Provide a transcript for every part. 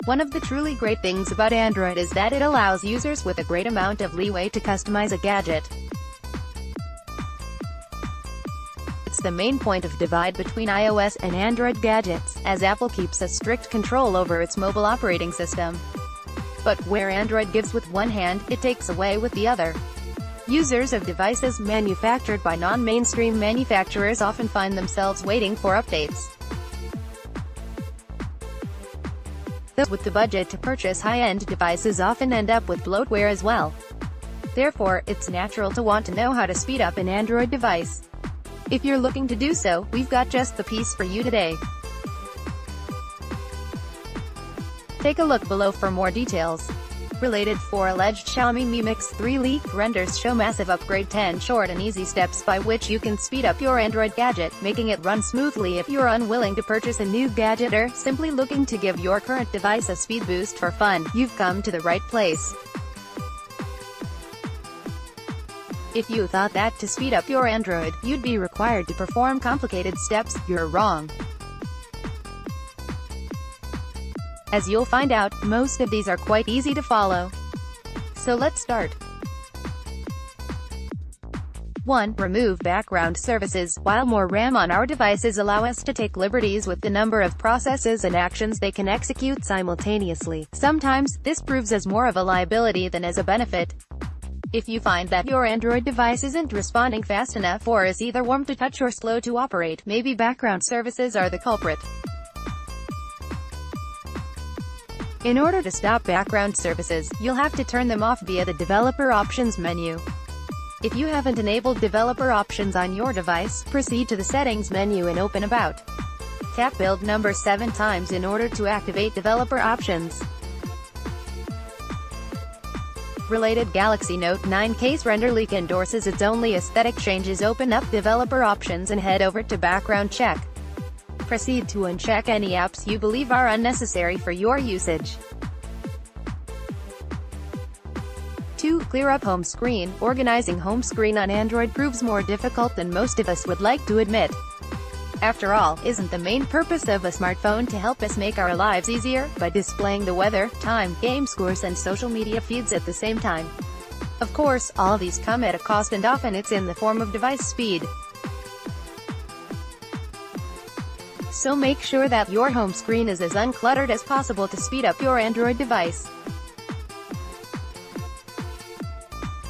One of the truly great things about Android is that it allows users with a great amount of leeway to customize a gadget. It's the main point of divide between iOS and Android gadgets, as Apple keeps a strict control over its mobile operating system. But where Android gives with one hand, it takes away with the other. Users of devices manufactured by non-mainstream manufacturers often find themselves waiting for updates. Those with the budget to purchase high-end devices often end up with bloatware as well. Therefore, it's natural to want to know how to speed up an Android device. If you're looking to do so, we've got just the piece for you today. Take a look below for more details. Related 4 alleged Xiaomi Mi Mix 3 leaked renders show massive upgrade 10 short and easy steps by which you can speed up your Android gadget, making it run smoothly. If you're unwilling to purchase a new gadget or simply looking to give your current device a speed boost for fun, you've come to the right place. If you thought that to speed up your Android, you'd be required to perform complicated steps, you're wrong. As you'll find out, most of these are quite easy to follow. So let's start. 1. Remove background services. While more RAM on our devices allow us to take liberties with the number of processes and actions they can execute simultaneously, sometimes, this proves as more of a liability than as a benefit. If you find that your Android device isn't responding fast enough or is either warm to touch or slow to operate, maybe background services are the culprit. In order to stop background services, you'll have to turn them off via the Developer Options menu. If you haven't enabled Developer Options on your device, proceed to the Settings menu and open About. Tap build number 7 times in order to activate Developer Options. Related Galaxy Note 9 case render leak endorses its only aesthetic changes. Open up Developer Options and head over to Background Check. Proceed to uncheck any apps you believe are unnecessary for your usage. 2. Clear up home screen. Organizing home screen on Android proves more difficult than most of us would like to admit. After all, isn't the main purpose of a smartphone to help us make our lives easier, by displaying the weather, time, game scores and social media feeds at the same time? Of course, all these come at a cost and often it's in the form of device speed. So make sure that your home screen is as uncluttered as possible to speed up your Android device.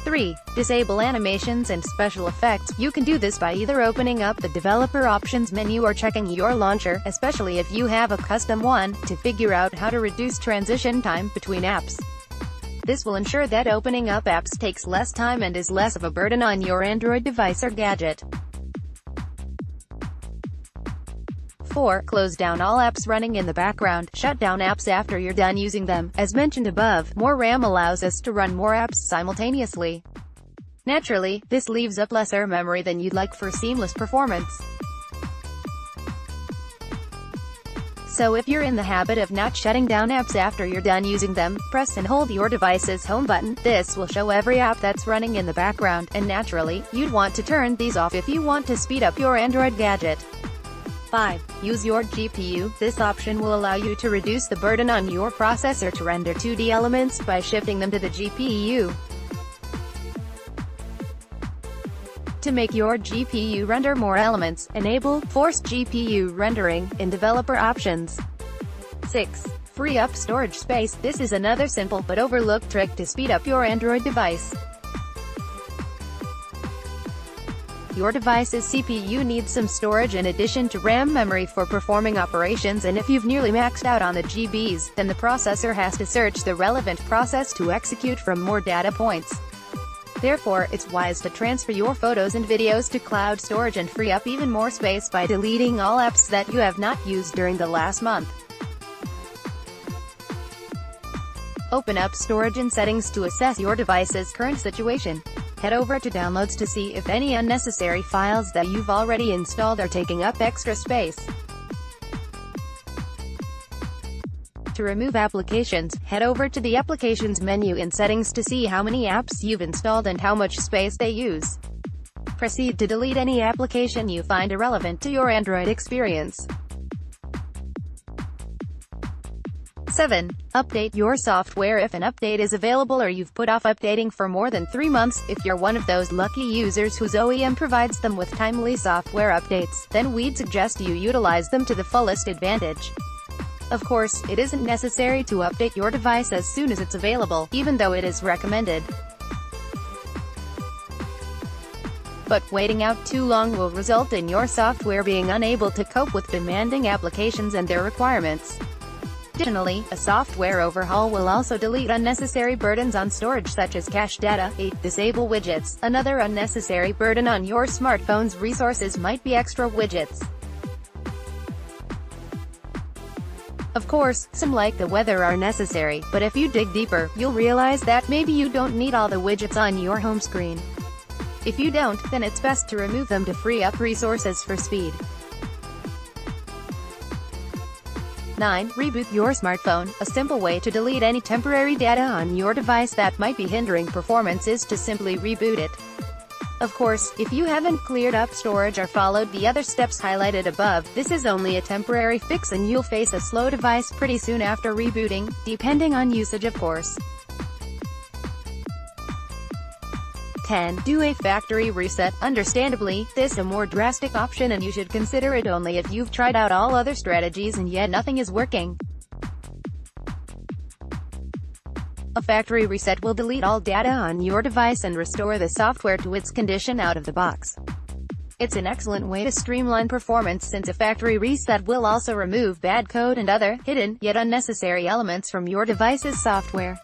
3. Disable animations and special effects. You can do this by either opening up the Developer Options menu or checking your launcher, especially if you have a custom one, to figure out how to reduce transition time between apps. This will ensure that opening up apps takes less time and is less of a burden on your Android device or gadget. 4. Close down all apps running in the background. Shut down apps after you're done using them. As mentioned above, more RAM allows us to run more apps simultaneously. Naturally, this leaves up lesser memory than you'd like for seamless performance. So if you're in the habit of not shutting down apps after you're done using them, press and hold your device's home button. This will show every app that's running in the background, and naturally, you'd want to turn these off if you want to speed up your Android gadget. 5. Use your GPU. This option will allow you to reduce the burden on your processor to render 2D elements by shifting them to the GPU. To make your GPU render more elements, enable Forced GPU Rendering in Developer Options. 6. Free up storage space. This is another simple but overlooked trick to speed up your Android device. Your device's CPU needs some storage in addition to RAM memory for performing operations, and if you've nearly maxed out on the GBs, then the processor has to search the relevant process to execute from more data points. Therefore, it's wise to transfer your photos and videos to cloud storage and free up even more space by deleting all apps that you have not used during the last month. Open up Storage and Settings to assess your device's current situation. Head over to Downloads to see if any unnecessary files that you've already installed are taking up extra space. To remove applications, head over to the Applications menu in Settings to see how many apps you've installed and how much space they use. Proceed to delete any application you find irrelevant to your Android experience. 7. Update your software if an update is available or you've put off updating for more than 3 months. If you're one of those lucky users whose OEM provides them with timely software updates, then we'd suggest you utilize them to the fullest advantage. Of course, it isn't necessary to update your device as soon as it's available, even though it is recommended. But waiting out too long will result in your software being unable to cope with demanding applications and their requirements. Additionally, a software overhaul will also delete unnecessary burdens on storage such as cache data. 8. Disable widgets. Another unnecessary burden on your smartphone's resources might be extra widgets. Of course, some like the weather are necessary, but if you dig deeper, you'll realize that maybe you don't need all the widgets on your home screen. If you don't, then it's best to remove them to free up resources for speed. 9. Reboot your smartphone. A simple way to delete any temporary data on your device that might be hindering performance is to simply reboot it. Of course, if you haven't cleared up storage or followed the other steps highlighted above, this is only a temporary fix and you'll face a slow device pretty soon after rebooting, depending on usage of course. 10. Do a factory reset. Understandably, this is a more drastic option and you should consider it only if you've tried out all other strategies and yet nothing is working. A factory reset will delete all data on your device and restore the software to its condition out of the box. It's an excellent way to streamline performance since a factory reset will also remove bad code and other, hidden, yet unnecessary elements from your device's software.